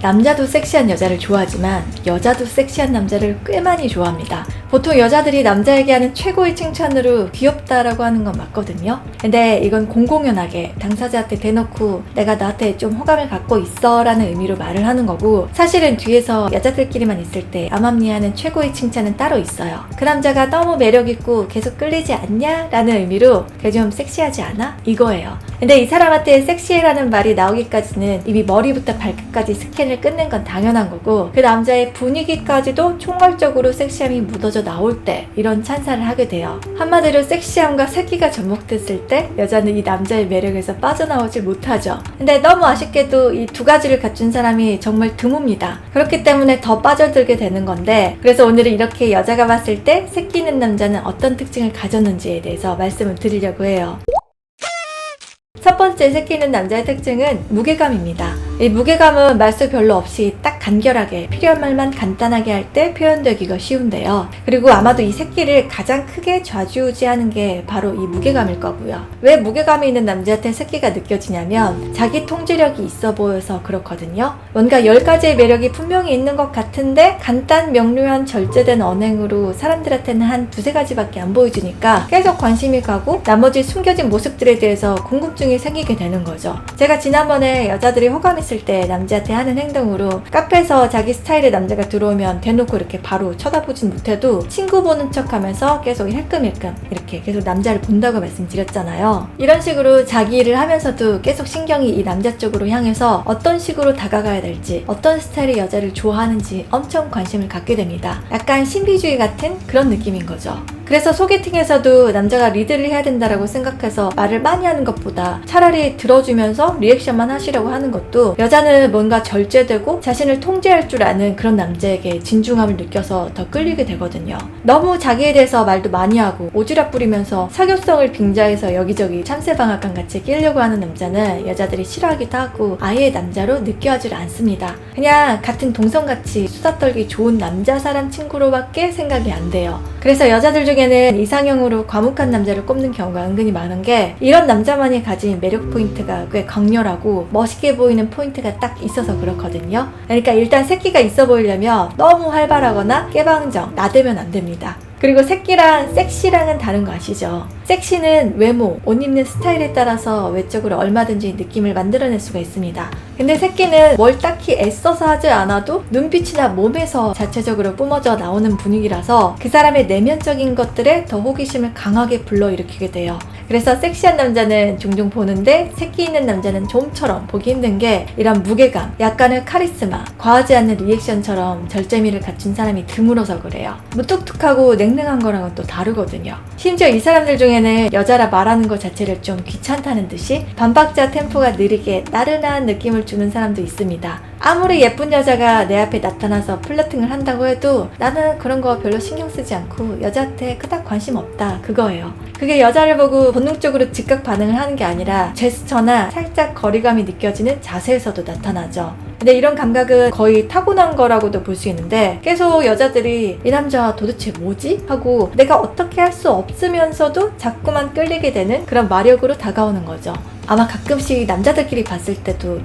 남자도 섹시한 여자를 좋아하지만 여자도 섹시한 남자를 꽤 많이 좋아합니다. 보통 여자들이 남자에게 하는 최고의 칭찬으로 귀엽다라고 하는 건 맞거든요. 근데 이건 공공연하게 당사자한테 대놓고 내가 너한테 좀 호감을 갖고 있어 라는 의미로 말을 하는 거고, 사실은 뒤에서 여자들끼리만 있을 때 암암리하는 최고의 칭찬은 따로 있어요. 그 남자가 너무 매력있고 계속 끌리지 않냐? 라는 의미로 걔 좀 섹시하지 않아? 이거예요. 근데 이 사람한테 섹시해라는 말이 나오기까지는 이미 머리부터 발끝까지 스캔을 끝낸 건 당연한 거고, 그 남자의 분위기까지도 총괄적으로 섹시함이 묻어져 나올 때 이런 찬사를 하게 돼요. 한마디로 섹시함과 새끼가 접목됐을 때 여자는 이 남자의 매력에서 빠져나오질 못하죠. 근데 너무 아쉽게도 이 두 가지를 갖춘 사람이 정말 드뭅니다. 그렇기 때문에 더 빠져들게 되는 건데, 그래서 오늘은 이렇게 여자가 봤을 때 새끼 있는 남자는 어떤 특징을 가졌는지에 대해서 말씀을 드리려고 해요. 첫 번째 새끼 있는 남자의 특징은 무게감입니다. 이 무게감은 말수 별로 없이 딱 간결하게 필요한 말만 간단하게 할 때 표현되기가 쉬운데요. 그리고 아마도 이 새끼를 가장 크게 좌지우지하는 게 바로 이 무게감일 거고요. 왜 무게감이 있는 남자한테 새끼가 느껴지냐면 자기 통제력이 있어 보여서 그렇거든요. 뭔가 10가지의 매력이 분명히 있는 것 같은데 간단 명료한 절제된 언행으로 사람들한테는 한 두세 가지밖에 안 보여주니까 계속 관심이 가고 나머지 숨겨진 모습들에 대해서 궁금증이 생기게 되는 거죠. 제가 지난번에 여자들이 호감 있을 때 남자한테 하는 행동으로 카페에서 자기 스타일의 남자가 들어오면 대놓고 이렇게 바로 쳐다보진 못해도 친구 보는 척 하면서 계속 힐끔힐끔 이렇게 계속 남자를 본다고 말씀드렸잖아요. 이런 식으로 자기 일을 하면서도 계속 신경이 이 남자 쪽으로 향해서 어떤 식으로 다가가야 될지, 어떤 스타일의 여자를 좋아하는지 엄청 관심을 갖게 됩니다. 약간 신비주의 같은 그런 느낌인 거죠. 그래서 소개팅에서도 남자가 리드를 해야 된다라고 생각해서 말을 많이 하는 것보다 차라리 들어주면서 리액션만 하시려고 하는 것도 여자는 뭔가 절제되고 자신을 통제할 줄 아는 그런 남자에게 진중함을 느껴서 더 끌리게 되거든요. 너무 자기에 대해서 말도 많이 하고 오지랖 부리면서 사교성을 빙자해서 여기저기 참새방앗간 같이 끼려고 하는 남자는 여자들이 싫어하기도 하고 아예 남자로 느껴하지 않습니다. 그냥 같은 동성같이 수다 떨기 좋은 남자 사람 친구로밖에 생각이 안 돼요. 그래서 여자들 중에는 이상형으로 과묵한 남자를 꼽는 경우가 은근히 많은 게, 이런 남자만이 가진 매력 포인트가 꽤 강렬하고 멋있게 보이는 포인트가 딱 있어서 그렇거든요. 그러니까 일단 새끼가 있어 보이려면 너무 활발하거나 깨방정, 나대면 안 됩니다. 그리고 새끼랑 섹시랑은 다른 거 아시죠? 섹시는 외모, 옷 입는 스타일에 따라서 외적으로 얼마든지 느낌을 만들어낼 수가 있습니다. 근데 새끼는 뭘 딱히 애써서 하지 않아도 눈빛이나 몸에서 자체적으로 뿜어져 나오는 분위기라서 그 사람의 내면적인 것들에 더 호기심을 강하게 불러일으키게 돼요. 그래서 섹시한 남자는 종종 보는데 새끼 있는 남자는 좀처럼 보기 힘든 게 이런 무게감, 약간의 카리스마, 과하지 않는 리액션처럼 절제미를 갖춘 사람이 드물어서 그래요. 무뚝뚝하고 냉랭한 거랑은 또 다르거든요. 심지어 이 사람들 중에는 여자라 말하는 것 자체를 좀 귀찮다는 듯이 반박자 템포가 느리게 나른한 느낌을 주는 사람도 있습니다. 아무리 예쁜 여자가 내 앞에 나타나서 플러팅을 한다고 해도 나는 그런 거 별로 신경 쓰지 않고 여자한테 그닥 관심 없다, 그거예요. 그게 여자를 보고 본능적으로 즉각 반응을 하는 게 아니라 제스처나 살짝 거리감이 느껴지는 자세에서도 나타나죠. 근데 이런 감각은 거의 타고난 거라고도 볼 수 있는데, 계속 여자들이 이 남자 도대체 뭐지? 하고 내가 어떻게 할 수 없으면서도 자꾸만 끌리게 되는 그런 마력으로 다가오는 거죠. 아마 가끔씩 남자들끼리 봤을 때도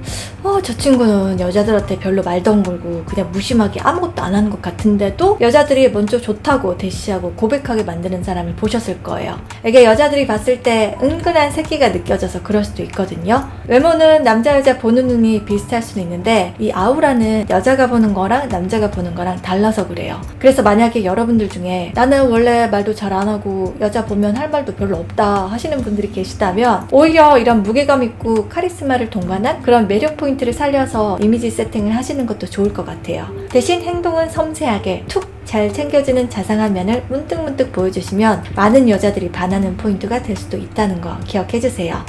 저 친구는 여자들한테 별로 말도 안 걸고 그냥 무심하게 아무것도 안 하는 것 같은데도 여자들이 먼저 좋다고 대시하고 고백하게 만드는 사람을 보셨을 거예요. 이게 여자들이 봤을 때 은근한 새끼가 느껴져서 그럴 수도 있거든요. 외모는 남자 여자 보는 눈이 비슷할 수는 있는데 이 아우라는 여자가 보는 거랑 남자가 보는 거랑 달라서 그래요. 그래서 만약에 여러분들 중에 나는 원래 말도 잘 안 하고 여자 보면 할 말도 별로 없다 하시는 분들이 계시다면, 오히려 이런 무게감 있고 카리스마를 동반한 그런 매력 포인트를 살려서 이미지 세팅을 하시는 것도 좋을 것 같아요. 대신 행동은 섬세하게 툭 잘 챙겨주는 자상한 면을 문득문득 보여주시면 많은 여자들이 반하는 포인트가 될 수도 있다는 거 기억해주세요.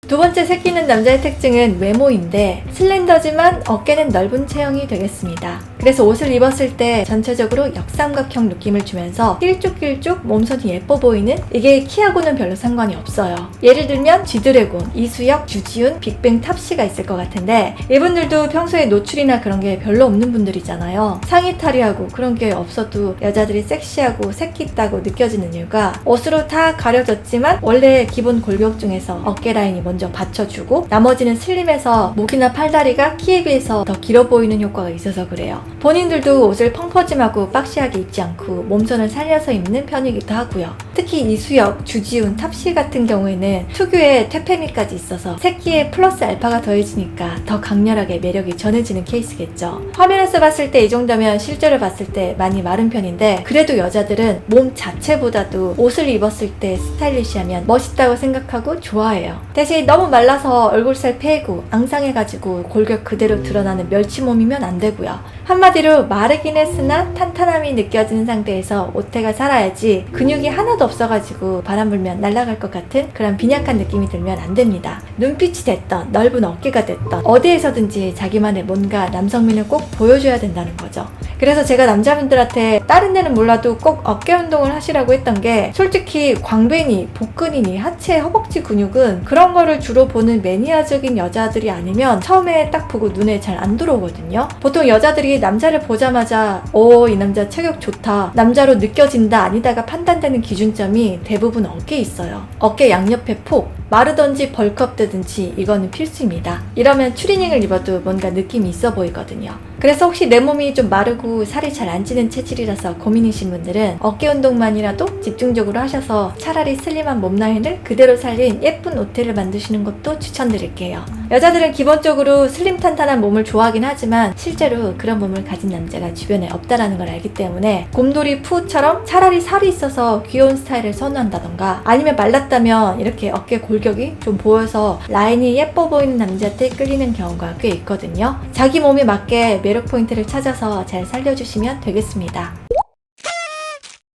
두 번째 새끼는 남자의 특징은 외모인데 슬렌더지만 어깨는 넓은 체형이 되겠습니다. 그래서 옷을 입었을 때 전체적으로 역삼각형 느낌을 주면서 길쭉길쭉 몸선이 예뻐 보이는, 이게 키하고는 별로 상관이 없어요. 예를 들면 G드래곤, 이수혁, 주지훈, 빅뱅, 탑씨가 있을 것 같은데 이분들도 평소에 노출이나 그런 게 별로 없는 분들이잖아요. 상의 탈의하고 그런 게 없어도 여자들이 섹시하고 새끼 있다고 느껴지는 이유가 옷으로 다 가려졌지만 원래 기본 골격 중에서 어깨 라인이 먼저 받쳐주고 나머지는 슬림해서 목이나 팔다리가 키에 비해서 더 길어 보이는 효과가 있어서 그래요. 본인들도 옷을 펑퍼짐하고 박시하게 입지 않고 몸선을 살려서 입는 편이기도 하고요. 특히 이수혁, 주지훈, 탑씨 같은 경우에는 특유의 퇴폐미까지 있어서 새끼에 플러스 알파가 더해지니까 더 강렬하게 매력이 전해지는 케이스겠죠. 화면에서 봤을 때 이 정도면 실제로 봤을 때 많이 마른 편인데 그래도 여자들은 몸 자체보다도 옷을 입었을 때 스타일리시하면 멋있다고 생각하고 좋아해요. 대신 너무 말라서 얼굴살 패고 앙상해가지고 골격 그대로 드러나는 멸치몸이면 안 되고요. 한마디로 마르긴 했으나 탄탄함이 느껴지는 상태에서 옷태가 살아야지 근육이 하나도 없어가지고 바람 불면 날아갈 것 같은 그런 빈약한 느낌이 들면 안 됩니다. 눈빛이 됐던 넓은 어깨가 됐던 어디에서든지 자기만의 뭔가 남성미를 꼭 보여줘야 된다는 거죠. 그래서 제가 남자분들한테 다른 데는 몰라도 꼭 어깨 운동을 하시라고 했던 게 솔직히 광배니 복근이니 하체 허벅지 근육은 그런 거를 주로 보는 매니아적인 여자들이 아니면 처음에 딱 보고 눈에 잘 안 들어오거든요. 보통 여자들이 남자를 보자마자 이 남자 체격 좋다, 남자로 느껴진다 아니다가 판단되는 기준점이 대부분 어깨에 있어요. 어깨 양옆에 폭, 마르던지 벌크업되든지 이거는 필수입니다. 이러면 추리닝을 입어도 뭔가 느낌이 있어 보이거든요. 그래서 혹시 내 몸이 좀 마르고 살이 잘 안 찌는 체질이라서 고민이신 분들은 어깨 운동만이라도 집중적으로 하셔서 차라리 슬림한 몸 라인을 그대로 살린 예쁜 옷태를 만드시는 것도 추천드릴게요. 여자들은 기본적으로 슬림 탄탄한 몸을 좋아하긴 하지만 실제로 그런 몸을 가진 남자가 주변에 없다라는 걸 알기 때문에 곰돌이 푸처럼 차라리 살이 있어서 귀여운 스타일을 선호한다던가 아니면 말랐다면 이렇게 어깨 골격이 좀 보여서 라인이 예뻐 보이는 남자한테 끌리는 경우가 꽤 있거든요. 자기 몸에 맞게 매력 포인트를 찾아서 잘 살려주시면 되겠습니다.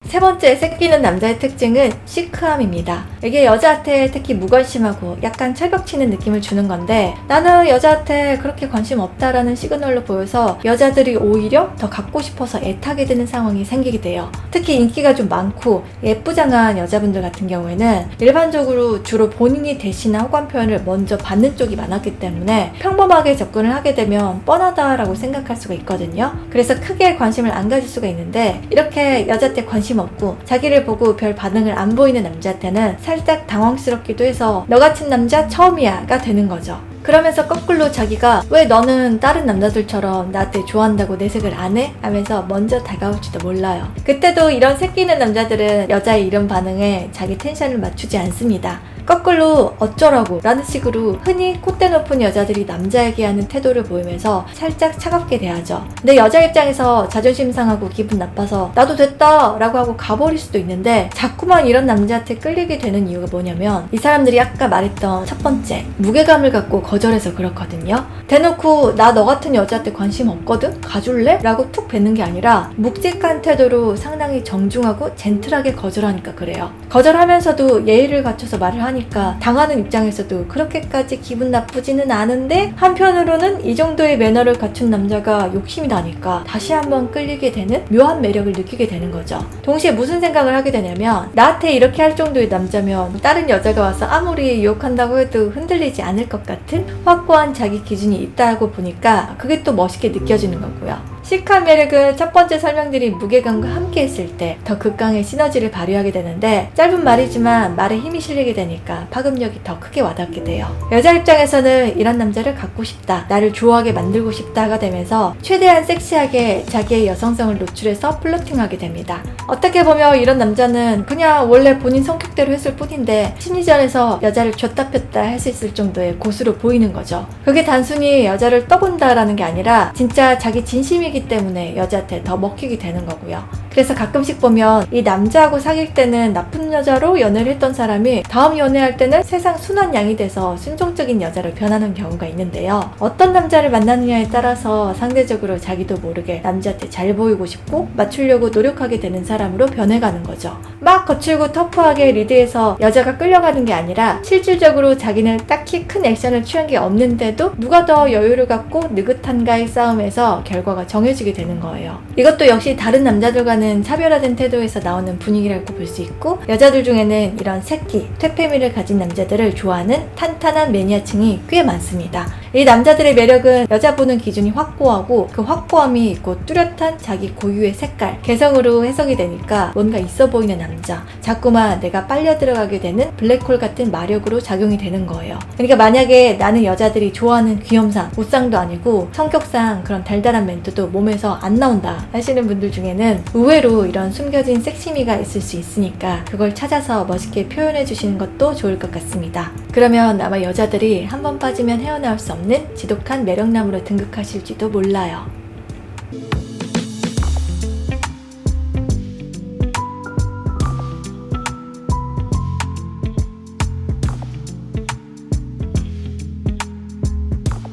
세 번째 새끼는 남자의 특징은 시크함입니다. 이게 여자한테 특히 무관심하고 약간 철벽치는 느낌을 주는 건데 나는 여자한테 그렇게 관심 없다라는 시그널로 보여서 여자들이 오히려 더 갖고 싶어서 애타게 되는 상황이 생기게 돼요. 특히 인기가 좀 많고 예쁘장한 여자분들 같은 경우에는 일반적으로 주로 본인이 대시나 호감 표현을 먼저 받는 쪽이 많았기 때문에 평범하게 접근을 하게 되면 뻔하다라고 생각할 수가 있거든요. 그래서 크게 관심을 안 가질 수가 있는데 이렇게 여자한테 관심 없고 자기를 보고 별 반응을 안 보이는 남자한테는 살짝 당황스럽기도 해서 너 같은 남자 처음이야 가 되는 거죠. 그러면서 거꾸로 자기가 왜 너는 다른 남자들처럼 나한테 좋아한다고 내색을 안 해? 하면서 먼저 다가올지도 몰라요. 그때도 이런 새끼는 남자들은 여자의 이런 반응에 자기 텐션을 맞추지 않습니다. 거꾸로 어쩌라고 라는 식으로 흔히 콧대 높은 여자들이 남자에게 하는 태도를 보이면서 살짝 차갑게 대하죠. 근데 여자 입장에서 자존심 상하고 기분 나빠서 나도 됐다 라고 하고 가버릴 수도 있는데 자꾸만 이런 남자한테 끌리게 되는 이유가 뭐냐면 이 사람들이 아까 말했던 첫 번째 무게감을 갖고 거절해서 그렇거든요. 대놓고 나 너 같은 여자한테 관심 없거든? 가줄래? 라고 툭 뱉는 게 아니라 묵직한 태도로 상당히 정중하고 젠틀하게 거절하니까 그래요. 거절하면서도 예의를 갖춰서 말을 하니까 당하는 입장에서도 그렇게까지 기분 나쁘지는 않은데 한편으로는 이 정도의 매너를 갖춘 남자가 욕심이 나니까 다시 한번 끌리게 되는 묘한 매력을 느끼게 되는 거죠. 동시에 무슨 생각을 하게 되냐면 나한테 이렇게 할 정도의 남자면 다른 여자가 와서 아무리 유혹한다고 해도 흔들리지 않을 것 같은 확고한 자기 기준이 있다고 보니까 그게 또 멋있게 느껴지는 거고요. 시크한 매력은 첫 번째 설명드린 무게감과 함께 했을 때 더 극강의 시너지를 발휘하게 되는데 짧은 말이지만 말에 힘이 실리게 되니까 파급력이 더 크게 와닿게 돼요. 여자 입장에서는 이런 남자를 갖고 싶다, 나를 좋아하게 만들고 싶다가 되면서 최대한 섹시하게 자기의 여성성을 노출해서 플러팅하게 됩니다. 어떻게 보면 이런 남자는 그냥 원래 본인 성격대로 했을 뿐인데 심리전에서 여자를 줬다 폈다 할 수 있을 정도의 고수로 보이는 거죠. 그게 단순히 여자를 떠본다라는 게 아니라 진짜 자기 진심이기 때문에 여자한테 더 먹히게 되는 거고요. 그래서 가끔씩 보면 이 남자하고 사귈 때는 나쁜 여자로 연애를 했던 사람이 다음 연애할 때는 세상 순한 양이 돼서 순종적인 여자로 변하는 경우가 있는데요. 어떤 남자를 만나느냐에 따라서 상대적으로 자기도 모르게 남자한테 잘 보이고 싶고 맞추려고 노력하게 되는 사람으로 변해가는 거죠. 막 거칠고 터프하게 리드해서 여자가 끌려가는 게 아니라 실질적으로 자기는 딱히 큰 액션을 취한 게 없는데도 누가 더 여유를 갖고 느긋한가의 싸움에서 결과가 정해지게 되는 거예요. 이것도 역시 다른 남자들과는 차별화된 태도에서 나오는 분위기라고 볼 수 있고, 여자들 중에는 이런 새끼, 퇴폐미를 가진 남자들을 좋아하는 탄탄한 매니아층이 꽤 많습니다. 이 남자들의 매력은 여자 보는 기준이 확고하고 그 확고함이 있고 뚜렷한 자기 고유의 색깔, 개성으로 해석이 되니까 뭔가 있어 보이는 남자, 자꾸만 내가 빨려 들어가게 되는 블랙홀 같은 마력으로 작용이 되는 거예요. 그러니까 만약에 나는 여자들이 좋아하는 귀염상, 옷상도 아니고 성격상 그런 달달한 멘트도 몸에서 안 나온다 하시는 분들 중에는 의외로 이런 숨겨진 섹시미가 있을 수 있으니까 그걸 찾아서 멋있게 표현해 주시는 것도 좋을 것 같습니다. 그러면 아마 여자들이 한 번 빠지면 헤어나올 수 없는 지독한 매력남으로 등극하실지도 몰라요.